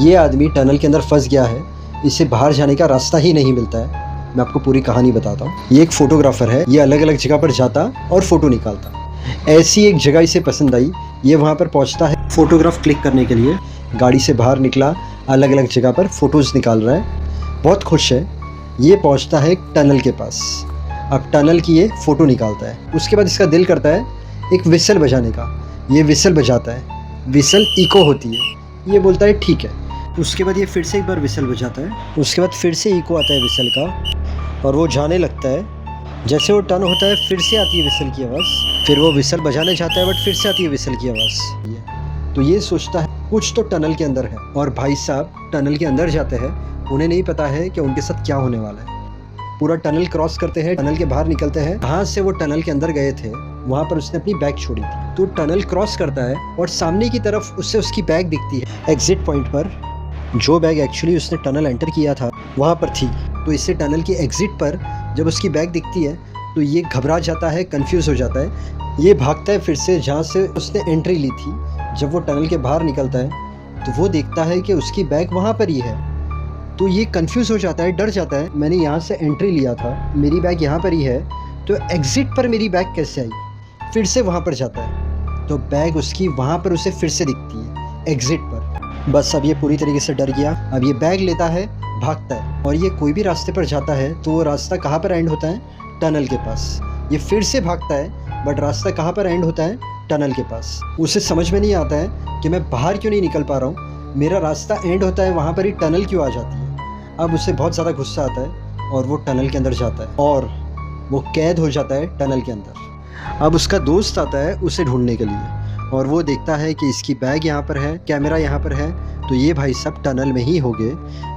ये आदमी टनल के अंदर फंस गया है, इसे बाहर जाने का रास्ता ही नहीं मिलता है। मैं आपको पूरी कहानी बताता हूँ। ये एक फोटोग्राफर है, ये अलग अलग जगह पर जाता और फोटो निकालता। ऐसी एक जगह इसे पसंद आई, ये वहाँ पर पहुँचता है फोटोग्राफ क्लिक करने के लिए। गाड़ी से बाहर निकला, अलग अलग जगह पर फोटोज़ निकाल रहा है, बहुत खुश है। ये पहुँचता है एक टनल के पास। अब टनल की ये फ़ोटो निकालता है। उसके बाद इसका दिल करता है एक विसल बजाने का। ये विसल बजाता है, विसल इको होती है। ये बोलता है ठीक है। उसके बाद ये फिर से एक बार विसल बजाता है। उसके बाद फिर से इको आता है विसल का और वो जाने लगता है। जैसे वो टर्न होता है फिर से आती है विसल की आवाज़। फिर वो विसल बजाने जाता है बट फिर से आती है विसल की आवाज़। तो ये सोचता है कुछ तो टनल के अंदर है। और भाई साहब टनल के अंदर जाते हैं, उन्हें नहीं पता है कि उनके साथ क्या होने वाला है। पूरा टनल क्रॉस करते हैं, टनल के बाहर निकलते हैं। जहाँ से वो टनल के अंदर गए थे वहाँ पर उसने अपनी बैग छोड़ी थी। तो टनल क्रॉस करता है और सामने की तरफ उससे उसकी बैग दिखती है। एग्जिट पॉइंट पर जो बैग एक्चुअली उसने टनल एंटर किया था वहाँ पर थी। तो इससे टनल की एग्जिट पर जब उसकी बैग दिखती है तो ये घबरा जाता है, कंफ्यूज हो जाता है। ये भागता है फिर से जहाँ से उसने एंट्री ली थी। जब वो टनल के बाहर निकलता है तो वो देखता है कि उसकी बैग वहाँ पर ही है। तो ये कंफ्यूज हो जाता है, डर जाता है। मैंने यहाँ से एंट्री लिया था, मेरी बैग यहाँ पर ही है, तो एग्जिट पर मेरी बैग कैसे आई? फिर से वहाँ पर जाता है तो बैग उसकी वहाँ पर उसे फिर से दिखती है एग्जिट पर। बस अब ये पूरी तरीके से डर गया। अब ये बैग लेता है, भागता है। और ये कोई भी रास्ते पर जाता है तो वो रास्ता कहाँ पर एंड होता है? टनल के पास। ये फिर से भागता है बट रास्ता कहाँ पर एंड होता है? टनल के पास। उसे समझ में नहीं आता है कि मैं बाहर क्यों नहीं निकल पा रहा हूँ, मेरा रास्ता एंड होता है वहाँ पर ही, टनल क्यों आ जाती है। अब उसे बहुत ज़्यादा गुस्सा आता है और वो टनल के अंदर जाता है और वो कैद हो जाता है टनल के अंदर। अब उसका दोस्त आता है उसे ढूंढने के लिए और वो देखता है कि इसकी बैग यहाँ पर है, कैमरा यहाँ पर है, तो ये भाई सब टनल में ही हो गए।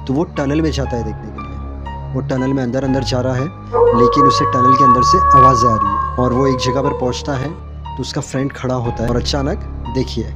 तो वो टनल में जाता है देखने के लिए। वो टनल में अंदर अंदर जा रहा है लेकिन उसे टनल के अंदर से आवाज़ें आ रही है। और वो एक जगह पर पहुँचता है तो उसका फ्रेंड खड़ा होता है और अचानक देखिए